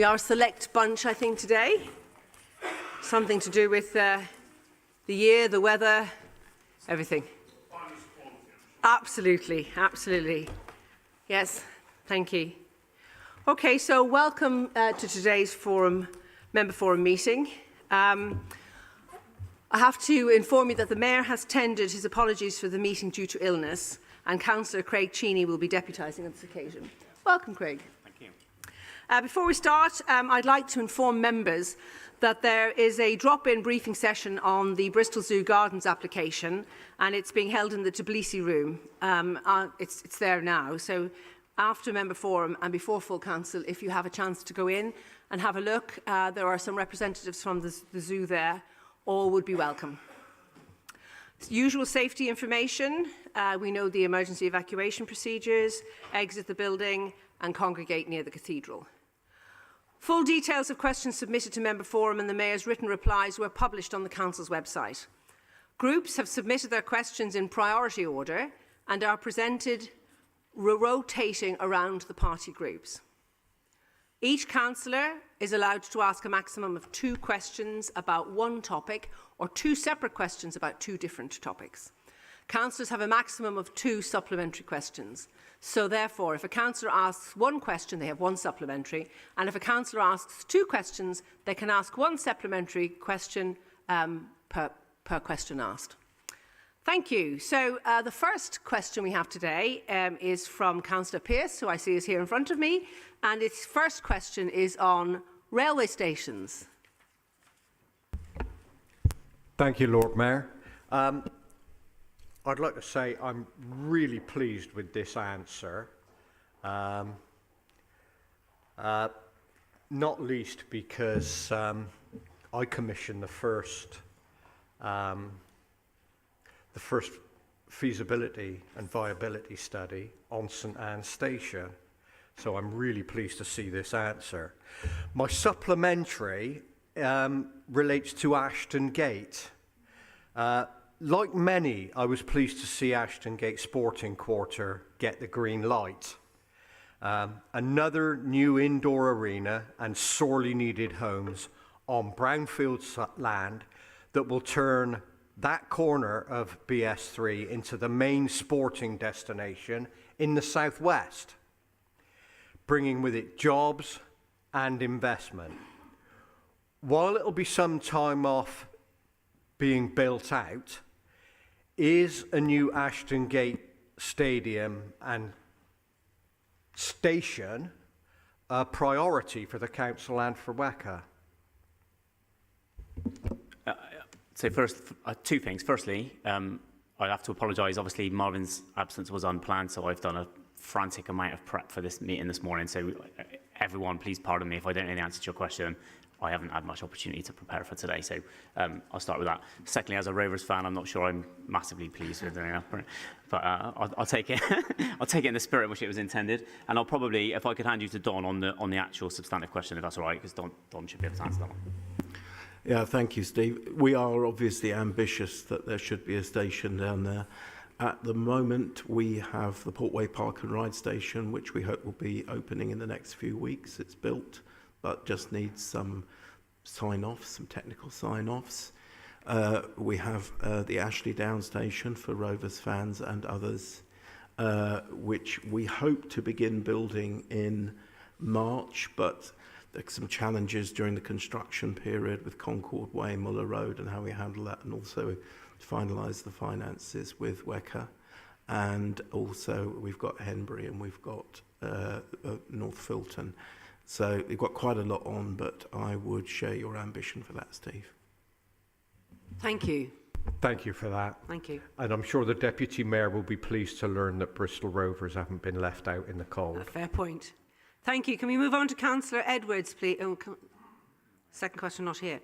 We are a select bunch, I think, today. Something to do with the year, the weather, everything. Absolutely, absolutely. Yes, thank you. Okay, so welcome to today's member forum meeting. I have to inform you that the Mayor has tendered his apologies for the meeting due to illness, and Councillor Craig Cheney will be deputising on this occasion. Welcome, Craig. Thank you. Before we start, I'd like to inform members that there is a drop-in briefing session on the Bristol Zoo Gardens application, and it's being held in the Tbilisi room. It's there now. So after member forum and before full council, if you have a chance to go in and have a look, there are some representatives from the zoo there. All would be welcome. Usual safety information. We know the emergency evacuation procedures, exit the building and congregate near the cathedral. Full details of questions submitted to Member Forum and the Mayor's written replies were published on the Council's website. Groups have submitted their questions in priority order and are presented rotating around the party groups. Each councillor is allowed to ask a maximum of 2 questions about one topic or 2 separate questions about 2 different topics. Councillors have a maximum of 2 supplementary questions. So therefore, if a councillor asks 1 question, they have 1 supplementary, and if a councillor asks 2 questions, they can ask 1 supplementary question per question asked. Thank you. So the first question we have today is from Councillor Pearce, who I see is here in front of me, and its first question is on railway stations. Thank you, Lord Mayor. I'd like to say I'm really pleased with this answer, not least because I commissioned the first feasibility and viability study on St Anne's Station, so I'm really pleased to see this answer. My supplementary relates to Ashton Gate. Like many, I was pleased to see Ashton Gate Sporting Quarter get the green light. Another new indoor arena and sorely needed homes on brownfield land that will turn that corner of BS3 into the main sporting destination in the southwest, bringing with it jobs and investment. While it'll be some time off being built out, is a new Ashton Gate Stadium and station a priority for the council and for WECA? So first, 2 things. Firstly, I have to apologise. Obviously, Marvin's absence was unplanned, so I've done a frantic amount of prep for this meeting this morning. So everyone, please pardon me if I don't know the answer to your question. I haven't had much opportunity to prepare for today, so I'll start with that. Secondly, as a Rovers fan, I'm not sure I'm massively pleased with doing that, but I'll take it. I'll take it in the spirit in which it was intended, and I'll probably, if I could hand you to Don on the actual substantive question, if that's all right, because Don should be able to answer that one. Yeah, thank you, Steve. We are obviously ambitious that there should be a station down there. At the moment, we have the Portway Park and Ride Station, which we hope will be opening in the next few weeks. It's built, but just needs some sign-offs, some technical sign-offs. We have the Ashley Down Station for Rovers fans and others, which we hope to begin building in March, but there's some challenges during the construction period with Concord Way, Muller Road, and how we handle that, and also finalise the finances with WECA. And also we've got Henbury and we've got North Filton. So we've got quite a lot on, but I would share your ambition for that, Steve. Thank you. Thank you for that. Thank you. And I'm sure the Deputy Mayor will be pleased to learn that Bristol Rovers haven't been left out in the cold. A fair point. Thank you. Can we move on to Councillor Edwards, please? Oh, second question not here.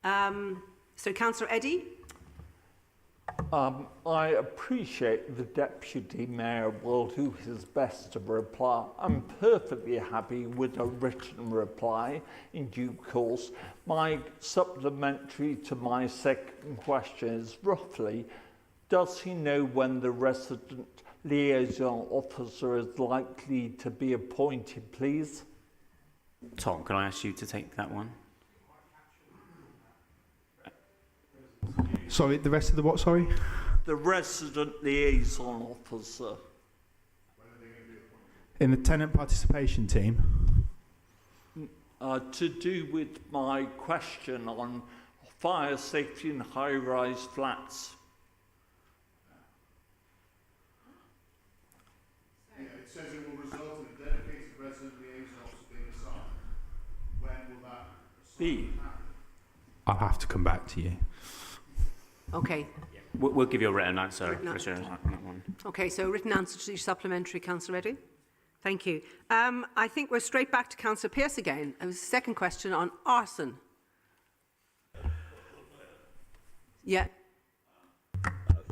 So Councillor Eddy. I appreciate the Deputy Mayor will do his best to reply. I'm perfectly happy with a written reply in due course. My supplementary to my second question is roughly, does he know when the resident liaison officer is likely to be appointed, please? Tom, can I ask you to take that one? Sorry, the rest of the what, sorry? The resident liaison officer. In the tenant participation team? To do with my question on fire safety in high-rise flats. Yeah, it says it will result in a dedicated resident liaison officer being assigned. When will that B. happen? I'll have to come back to you. Okay. We'll give you a written answer, Written Richard, answer. on that one. Okay, so written answer to your supplementary, Councillor Reddy. Thank you. I think we're straight back to Councillor Pearce again. It was the second question on arson. Yeah.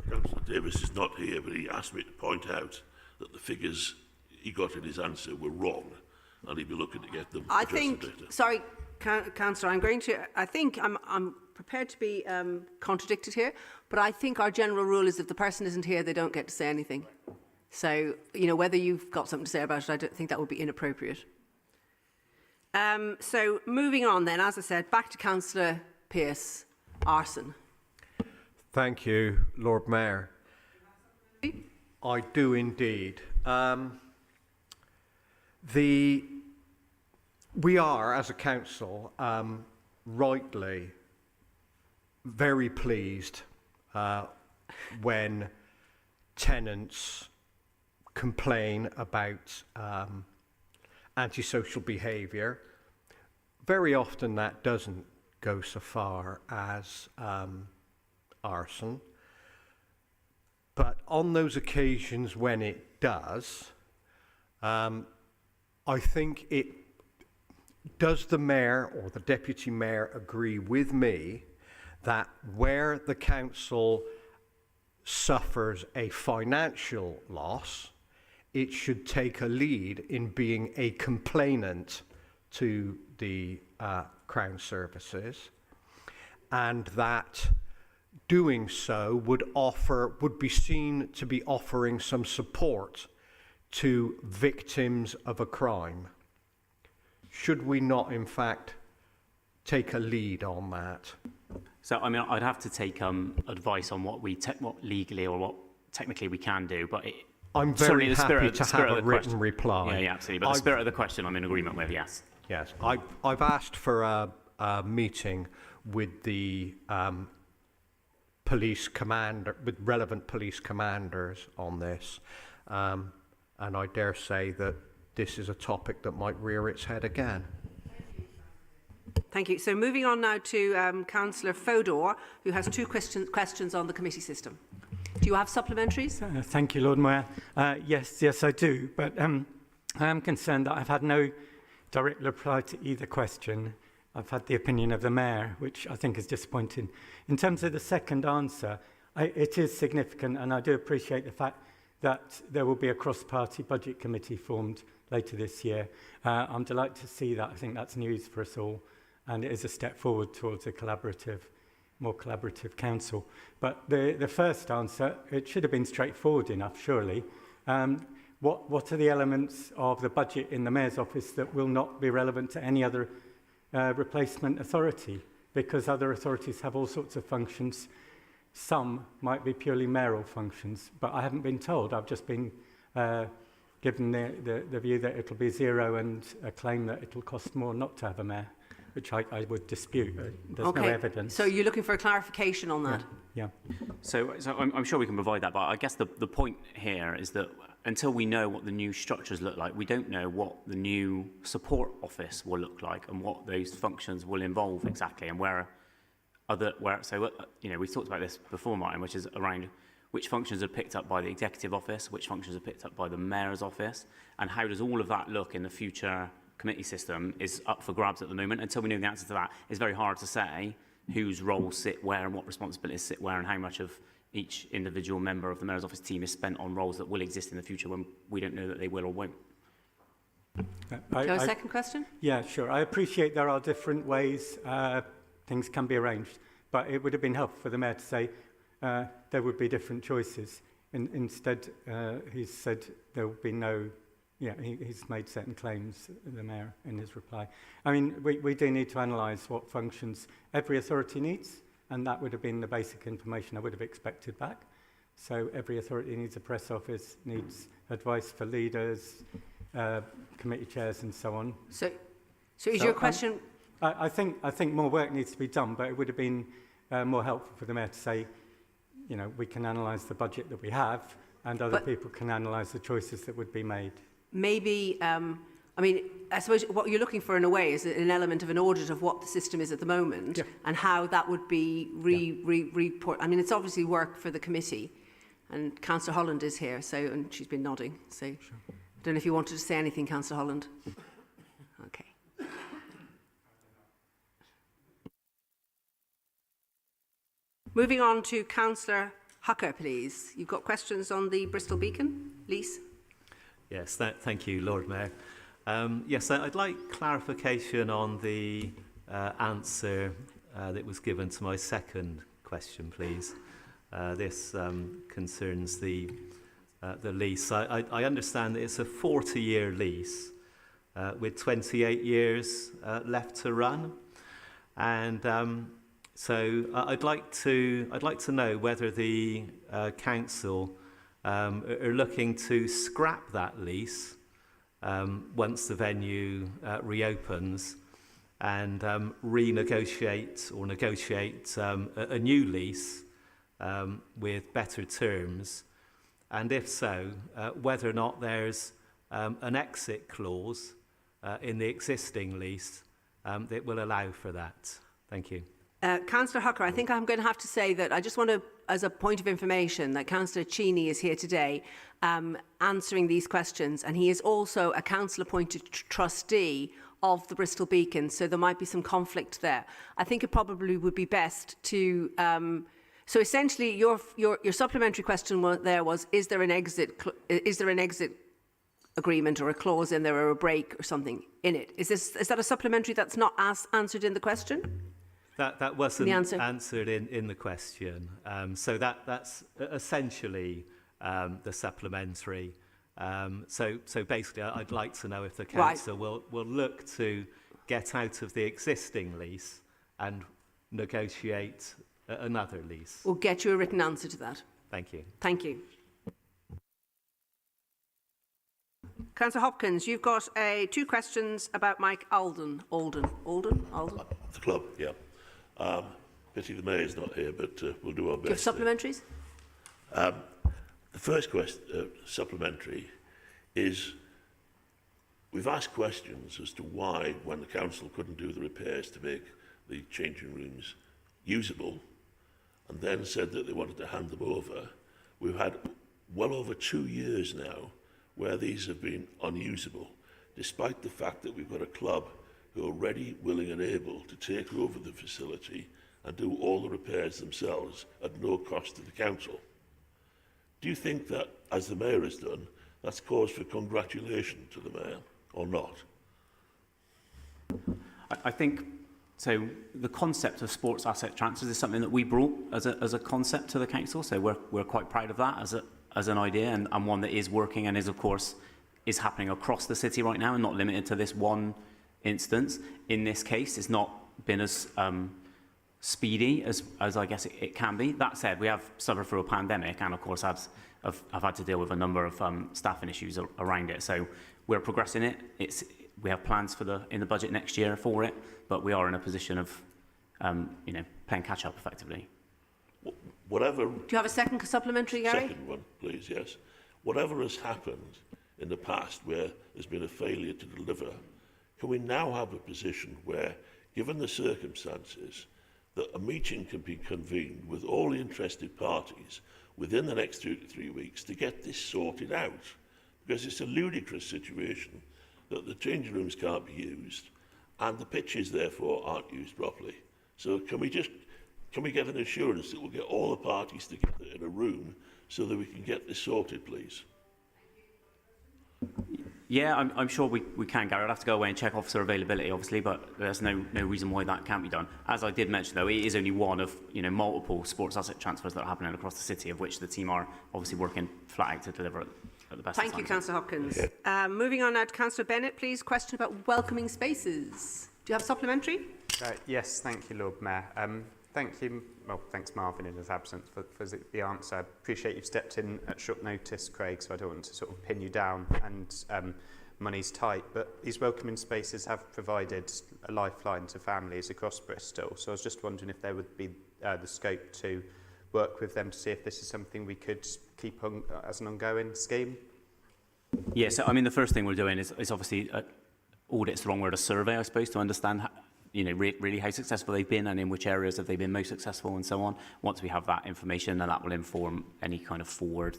Councillor Davis is not here, but he asked me to point out that the figures he got in his answer were wrong, and he'd be looking to get them I adjusted think, later. sorry, Councillor, I think I'm prepared to be contradicted here, but I think our general rule is if the person isn't here, they don't get to say anything. So, you know, whether you've got something to say about it, I don't think that would be inappropriate. So, moving on then, as I said, back to Councillor Pearce, arson. Thank you, Lord Mayor. I do indeed. We are, as a council, rightly very pleased when tenants complain about antisocial behaviour. Very often that doesn't go so far as arson. But on those occasions when it does, I think does the mayor or the deputy mayor agree with me that where the council suffers a financial loss, it should take a lead in being a complainant to the Crown Services, and that doing so would be seen to be offering some support to victims of a crime. Should we not, in fact, take a lead on that? So, I mean, I'd have to take advice on what legally or what technically we can do, but I'm certainly very the spirit, happy the to spirit have of a the written question. reply. Yeah, absolutely. But the spirit of the question, I'm in agreement with. Yes. Yes, I've asked for a meeting with the with relevant police commanders on this, and I dare say that this is a topic that might rear its head again. Thank you. So moving on now to Councillor Fodor, who has two questions on the committee system. Do you have supplementaries? Thank you, Lord Mayor. Yes, I do. But I am concerned that I've had no direct reply to either question. I've had the opinion of the Mayor, which I think is disappointing. In terms of the second answer, it is significant, and I do appreciate the fact that there will be a cross-party budget committee formed later this year. I'm delighted to see that. I think that's news for us all, and it is a step forward towards a more collaborative council. But the first answer, it should have been straightforward enough, surely. What are the elements of the budget in the Mayor's office that will not be relevant to any other replacement authority? Because other authorities have all sorts of functions. Some might be purely mayoral functions, but I haven't been told. I've just been given the view that it'll be zero and a claim that it'll cost more not to have a mayor, which I would dispute. There's no evidence. So you're looking for a clarification on that? Yeah. So I'm sure we can provide that, but I guess the point here is that until we know what the new structures look like, we don't know what the new support office will look like and what those functions will involve exactly, and we've talked about this before, Martin, which is around which functions are picked up by the executive office, which functions are picked up by the mayor's office, and how does all of that look in the future committee system is up for grabs at the moment. Until we know the answer to that, it's very hard to say whose roles sit where and what responsibilities sit where and how much of each individual member of the mayor's office team is spent on roles that will exist in the future when we don't know that they will or won't. Do you have a second question? Yeah, sure. I appreciate there are different ways things can be arranged, but it would have been helpful for the Mayor to say there would be different choices. Instead, he said there would be no, Yeah, he's made certain claims, the Mayor, in his reply. I mean, we do need to analyse what functions every authority needs, and that would have been the basic information I would have expected back. So every authority needs a press office, needs advice for leaders, committee chairs and so on. So is your question... I think more work needs to be done, but it would have been more helpful for the Mayor to say, you know, we can analyse the budget that we have, and other people can analyse the choices that would be made. Maybe, I mean, I suppose what you're looking for in a way is an element of an audit of what the system is at the moment, and how that would be report. I mean, it's obviously work for the committee, and Councillor Holland is here, so, and she's been nodding. So, I don't know if you wanted to say anything, Councillor Holland. Okay. Moving on to Councillor Hucker, please. You've got questions on the Bristol Beacon, Lise? Yes, thank you, Lord Mayor. Yes, I'd like clarification on the answer that was given to my second question, please. This concerns the lease. I understand that it's a 40-year lease with 28 years left to run, and so I'd like to know whether the council are looking to scrap that lease once the venue reopens and renegotiate or negotiate a new lease with better terms, and if so, whether or not there's an exit clause in the existing lease that will allow for that. Thank you. Councillor Hucker, I think I'm going to have to say that I just want to, as a point of information, that Councillor Cheney is here today answering these questions, and he is also a council-appointed trustee of the Bristol Beacon, so there might be some conflict there. I think it probably would be best to... so essentially, your supplementary question was, is there an exit agreement or a clause in there or a break or something in it? Is that a supplementary that's not answered in the question? That wasn't answered in the question. So that's essentially the supplementary. So basically, I'd like to know if the council will look to get out of the existing lease and negotiate another lease. We'll get you a written answer to that. Thank you. Thank you. Councillor Hopkins, you've got two questions about Mike Alden. Alden. The club, yeah. Pity the Mayor's not here, but we'll do our best. Do you have supplementaries? The first question, supplementary, is we've asked questions as to why, when the council couldn't do the repairs to make the changing rooms usable, and then said that they wanted to hand them over, we've had well over 2 years now where these have been unusable, despite the fact that we've got a club who are ready, willing and able to take over the facility and do all the repairs themselves at no cost to the council. Do you think that, as the Mayor has done, that's cause for congratulation to the Mayor, or not? I think, so the concept of sports asset transfers is something that we brought as a concept to the council, so we're quite proud of that as an idea, and one that is working and is, of course, is happening across the city right now and not limited to this one instance. In this case, it's not been as speedy as I guess it can be. That said, we have suffered through a pandemic, and of course I've had to deal with a number of staffing issues around it. So we're progressing it. We have plans in the budget next year for it, but we are in a position of playing catch up effectively. Whatever. Do you have a second supplementary, Gary? Second one, please. Yes. Whatever has happened in the past where there's been a failure to deliver, can we now have a position where, given the circumstances, that a meeting can be convened with all the interested parties within the next 2 to 3 weeks to get this sorted out? Because it's a ludicrous situation that the changing rooms can't be used and the pitches, therefore, aren't used properly. So can we get an assurance that we'll get all the parties together in a room so that we can get this sorted, please? Yeah, I'm sure we can, Gary. I'd have to go away and check officer availability, obviously, but there's no reason why that can't be done. As I did mention, though, it is only one of multiple sports asset transfers that are happening across the city, of which the team are obviously working flat out to deliver at the best Thank of you, times. Councillor Hopkins. Moving on now to Councillor Bennett, please. Question about welcoming spaces. Do you have a supplementary? Yes, thank you, Lord Mayor. Thank you, well, thanks Marvin in his absence for the answer. I appreciate you've stepped in at short notice, Craig, so I don't want to sort of pin you down, and money's tight, but these welcoming spaces have provided a lifeline to families across Bristol, so I was just wondering if there would be the scope to work with them to see if this is something we could keep on as an ongoing scheme. Yes, I mean, the first thing we're doing is obviously, audit's the wrong word, a survey, I suppose, to understand how, really how successful they've been and in which areas have they been most successful and so on. Once we have that information, then that will inform any kind of forward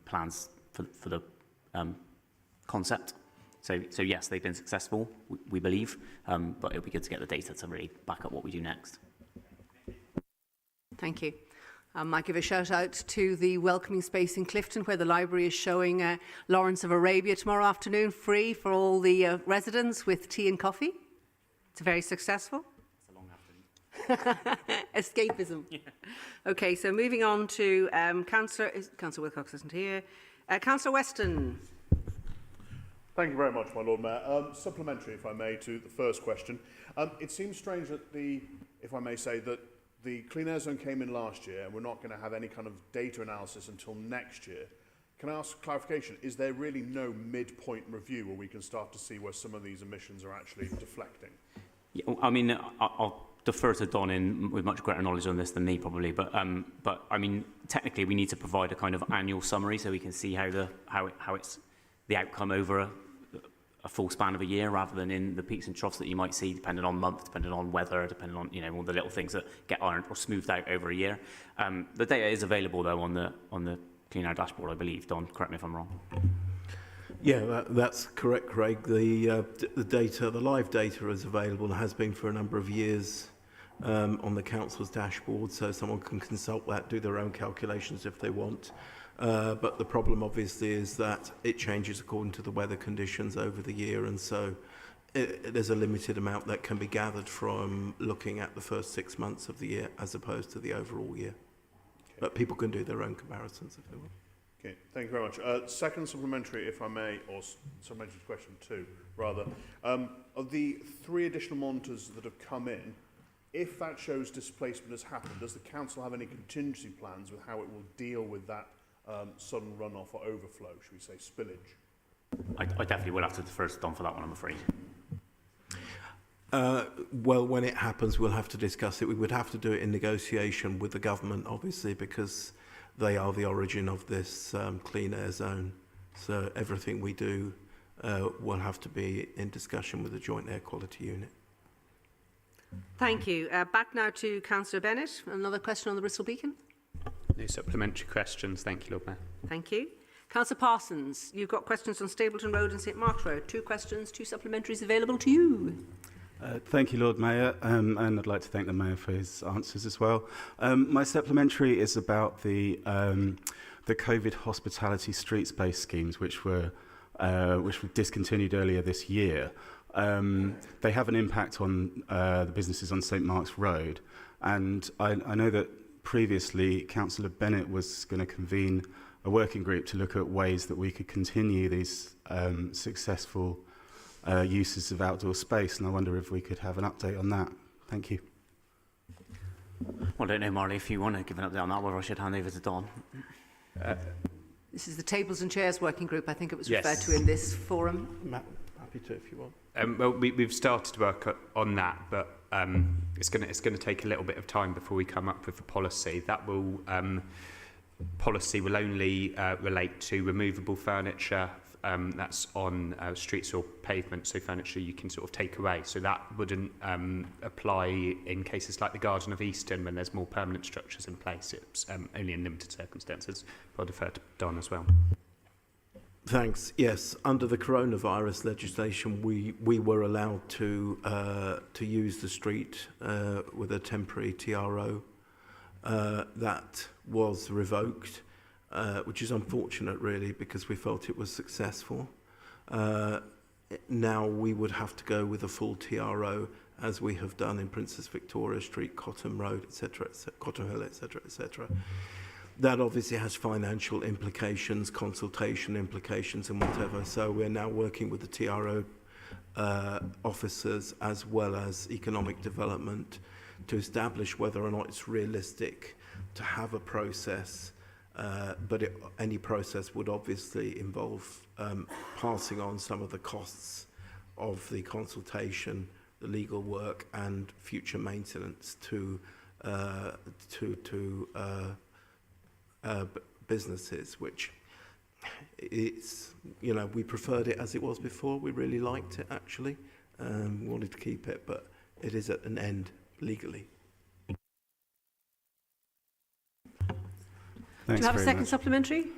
plans for the concept. So yes, they've been successful, we believe, but it'll be good to get the data to really back up what we do next. Thank you. I might give a shout out to the welcoming space in Clifton, where the library is showing Lawrence of Arabia tomorrow afternoon, free for all the residents with tea and coffee. It's very successful. It's a long afternoon. Escapism. Yeah. Okay, so moving on to Councillor Wilcox isn't here. Councillor Weston. Thank you very much, my Lord Mayor. Supplementary, if I may, to the first question. It seems strange that if I may say, that the Clean Air Zone came in last year and we're not going to have any kind of data analysis until next year. Can I ask clarification? Is there really no midpoint review where we can start to see where some of these emissions are actually deflecting? Yeah, I mean, I'll defer to Don with much greater knowledge on this than me probably, but I mean, technically we need to provide a kind of annual summary so we can see how it's the outcome over a full span of a year, rather than in the peaks and troughs that you might see, depending on month, depending on weather, depending on all the little things that get ironed or smoothed out over a year. The data is available though on the Clean Air dashboard, I believe. Don, correct me if I'm wrong. Yeah, that's correct, Craig. The data, the live data, is available and has been for a number of years on the council's dashboard, so someone can consult that, do their own calculations if they want. But the problem obviously is that it changes according to the weather conditions over the year, and so there's a limited amount that can be gathered from looking at the first 6 months of the year as opposed to the overall year. Okay. But people can do their own comparisons if they want. Okay, thank you very much. Second supplementary, if I may, or supplementary question 2, rather. Of the 3 additional monitors that have come in, if that shows displacement has happened, does the council have any contingency plans with how it will deal with that sudden runoff or overflow, should we say, spillage? I definitely will have to defer to Don for that one, I'm afraid. Well, when it happens, we'll have to discuss it. We would have to do it in negotiation with the government, obviously, because they are the origin of this clean air zone. So everything we do will have to be in discussion with the Joint Air Quality Unit. Thank you. Back now to Councillor Bennett. Another question on the Bristol Beacon. No supplementary questions. Thank you, Lord Mayor. Thank you. Councillor Parsons, you've got questions on Stapleton Road and St Mark's Road. 2 questions, 2 supplementaries available to you. Thank you, Lord Mayor, and I'd like to thank the Mayor for his answers as well. My supplementary is about the COVID hospitality street space schemes, which were discontinued earlier this year. They have an impact on the businesses on St Mark's Road, and I know that previously Councillor Bennett was going to convene a working group to look at ways that we could continue these successful uses of outdoor space, and I wonder if we could have an update on that. Thank you. Well, I don't know, Marley, if you want to give an update on that, whether I should hand over to Don. This is the Tables and Chairs Working Group, I think it was Yes. referred to in this forum. Happy to, if you want. Well, we've started work on that, but it's going to take a little bit of time before we come up with the policy. That will policy will only relate to removable furniture. That's on streets or pavements, so furniture you can sort of take away. So that wouldn't apply in cases like the Garden of Easton when there's more permanent structures in place. It's only in limited circumstances. I'll defer to Don as well. Thanks. Yes, under the coronavirus legislation, we were allowed to use the street with a temporary TRO. That was revoked, which is unfortunate, really, because we felt it was successful. Now we would have to go with a full TRO, as we have done in Princess Victoria Street, Cotton Road, etc., Cotton Hill, etc., etc. that obviously has financial implications, consultation implications and whatever. So we're now working with the TRO officers as well as economic development to establish whether or not it's realistic to have a process, but any process would obviously involve passing on some of the costs of the consultation, the legal work and future maintenance to businesses, which it's, you know, we preferred it as it was before. We really liked it, actually. Wanted to keep it, but it is at an end legally. Do you have a second supplementary?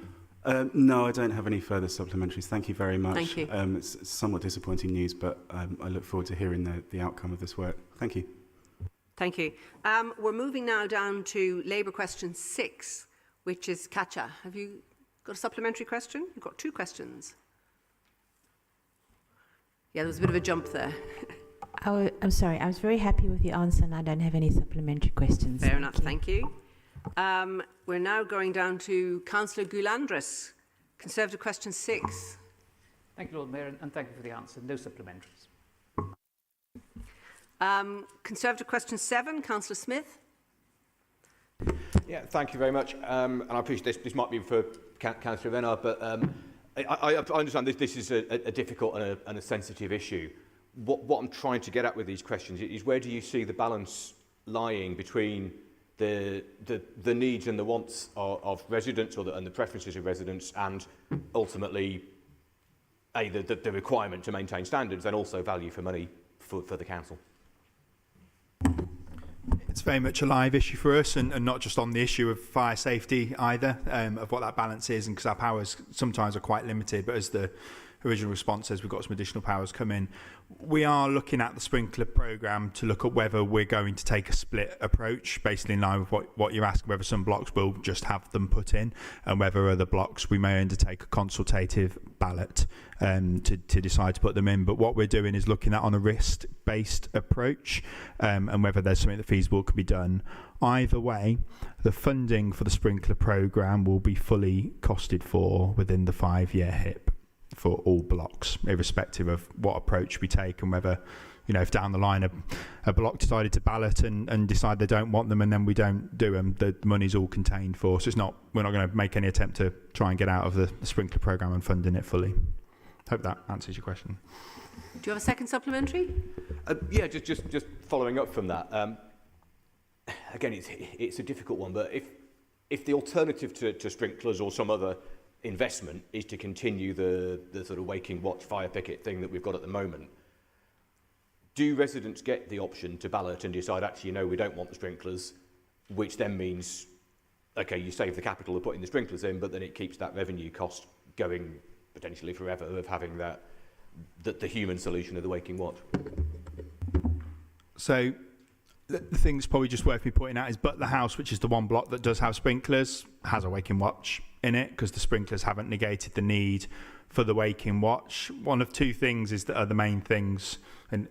No, I don't have any further supplementaries. Thank you very much. Thank you. It's somewhat disappointing news, but I look forward to hearing the outcome of this work. Thank you. Thank you. We're moving now down to Labour question 6, which is Katja. Have you got a supplementary question? You've got 2 questions. Yeah, there was a bit of a jump there. I'm sorry, I was very happy with the answer and I don't have any supplementary questions. Fair enough, thank you. We're now going down to Councillor Goulandris. Conservative question 6. Thank you, Lord Mayor, and thank you for the answer. No supplementaries. Conservative question 7, Councillor Smith. Yeah, thank you very much. And I appreciate this might be for Councillor Renard, but I understand this is a difficult and a sensitive issue. What I'm trying to get at with these questions is, where do you see the balance lying between the needs and the wants of residents and the preferences of residents, and ultimately the requirement to maintain standards and also value for money for the council? It's very much a live issue for us, and not just on the issue of fire safety either, of what that balance is, and because our powers sometimes are quite limited, but as the original response says, we've got some additional powers come in. We are looking at the sprinkler programme to look at whether we're going to take a split approach, basically in line with what you're asking, whether some blocks will just have them put in, and whether other blocks we may undertake a consultative ballot to decide to put them in. But what we're doing is looking at on a risk-based approach, and whether there's something that feasible can be done. Either way, the funding for the sprinkler programme will be fully costed for within the 5-year HIP for all blocks, irrespective of what approach we take, and whether, you know, if down the line a block decided to ballot and decide they don't want them and then we don't do them, the money's all contained for. So we're not going to make any attempt to try and get out of the sprinkler programme and funding it fully. Hope that answers your question. Do you have a second supplementary? Yeah, just following up from that. Again, it's a difficult one, but if the alternative to sprinklers or some other investment is to continue the sort of waking watch fire picket thing that we've got at the moment, do residents get the option to ballot and decide, actually, no, we don't want the sprinklers, which then means, okay, you save the capital of putting the sprinklers in, but then it keeps that revenue cost going potentially forever of having the human solution of the waking watch? So the thing that's probably just worth me pointing out is Butler House, which is the one block that does have sprinklers, has a waking watch in it, because the sprinklers haven't negated the need for the waking watch. One of 2 things is that are the main things, and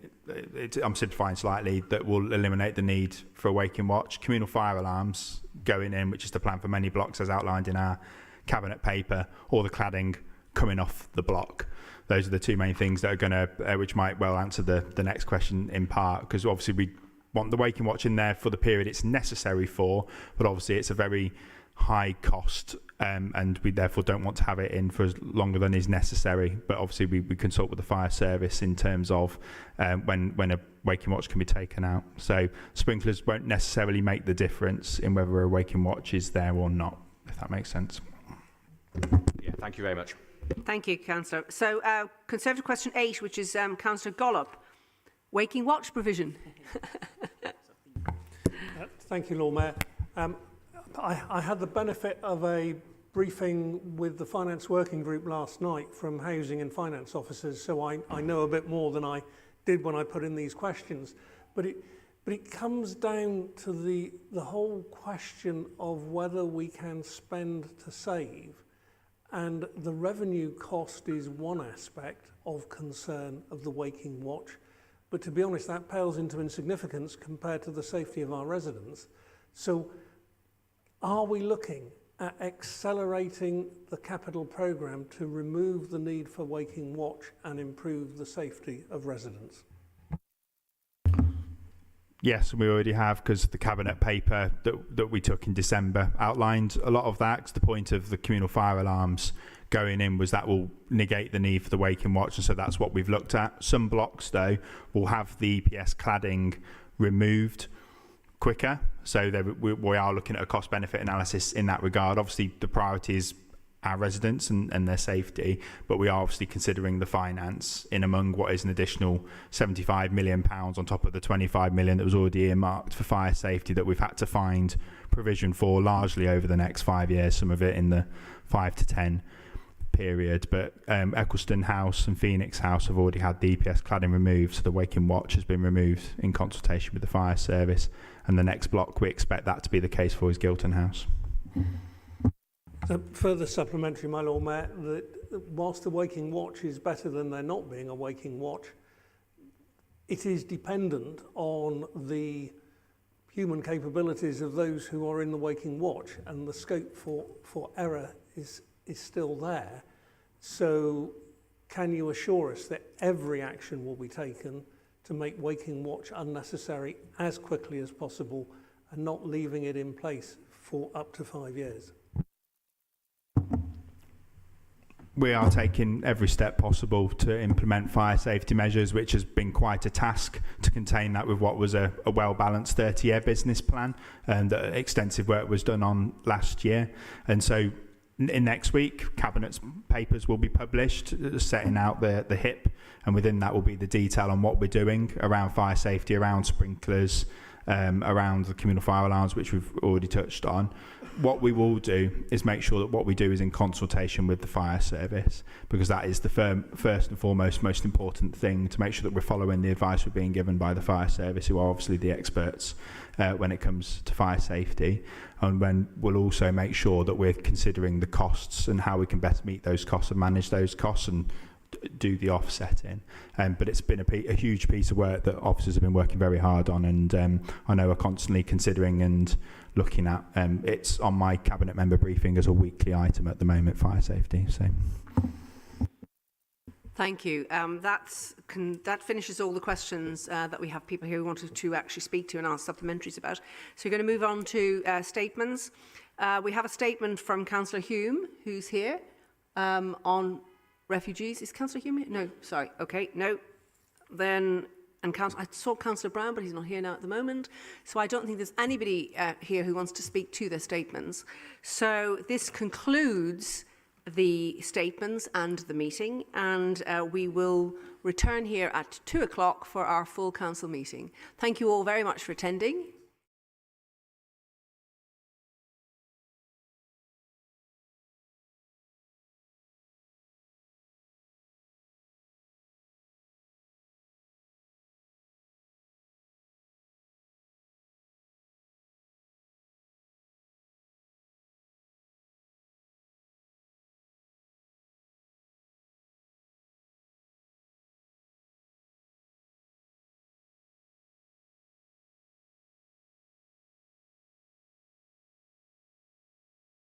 I'm simplifying slightly, that will eliminate the need for a waking watch. Communal fire alarms going in, which is the plan for many blocks as outlined in our cabinet paper, or the cladding coming off the block. Those are the 2 main things that are going to, which might well answer the next question in part, because obviously we want the waking watch in there for the period it's necessary for, but obviously it's a very high cost, and we therefore don't want to have it in for longer than is necessary. But obviously we consult with the fire service in terms of when a waking watch can be taken out. So sprinklers won't necessarily make the difference in whether a waking watch is there or not, if that makes sense. Yeah, thank you very much. Thank you, Councillor. So Conservative question 8, which is Councillor Gollop. Waking watch provision. Thank you, Lord Mayor. I had the benefit of a briefing with the Finance Working Group last night from housing and finance officers, so I know a bit more than I did when I put in these questions. But it comes down to the whole question of whether we can spend to save, and the revenue cost is one aspect of concern of the waking watch. But to be honest, that pales into insignificance compared to the safety of our residents. So are we looking at accelerating the capital programme to remove the need for waking watch and improve the safety of residents? Yes, we already have, because the cabinet paper that we took in December outlined a lot of that. 'Cause the point of the communal fire alarms going in was that will negate the need for the waking watch, and so that's what we've looked at. Some blocks, though, will have the EPS cladding removed quicker, so we are looking at a cost-benefit analysis in that regard. Obviously, the priority is our residents and their safety, but we are obviously considering the finance in among what is an additional £75 million on top of the 25 million that was already earmarked for fire safety that we've had to find provision for largely over the next 5 years, some of it in the 5 to 10 period. But Eccleston House and Phoenix House have already had the EPS cladding removed, so the waking watch has been removed in consultation with the fire service, and the next block we expect that to be the case for is Gilton House. So further supplementary, my Lord Mayor, that whilst the waking watch is better than there not being a waking watch, it is dependent on the human capabilities of those who are in the waking watch, and the scope for error is still there. So can you assure us that every action will be taken to make waking watch unnecessary as quickly as possible and not leaving it in place for up to 5 years? We are taking every step possible to implement fire safety measures, which has been quite a task to contain that with what was a well-balanced 30-year business plan, and that extensive work was done on last year. And so in next week, Cabinet's papers will be published setting out the HIP, and within that will be the detail on what we're doing around fire safety, around sprinklers, around the communal fire alarms, which we've already touched on. What we will do is make sure that what we do is in consultation with the fire service, because that is the first and foremost most important thing, to make sure that we're following the advice we're being given by the fire service, who are obviously the experts when it comes to fire safety. And when we'll also make sure that we're considering the costs and how we can best meet those costs and manage those costs and do the offsetting. But it's been a huge piece of work that officers have been working very hard on, and I know are constantly considering and looking at. It's on my cabinet member briefing as a weekly item at the moment, fire safety. So thank you. That finishes all the questions that we have people here who wanted to actually speak to and ask supplementaries about. So we're going to move on to statements. We have a statement from Councillor Hume, who's here, on refugees. Is Councillor Hume here? No, sorry. Okay, no. Then, and I saw Councillor Brown, but he's not here now at the moment. So I don't think there's anybody here who wants to speak to their statements. So this concludes the statements and the meeting, and we will return here at 2 o'clock for our full council meeting. Thank you all very much for attending.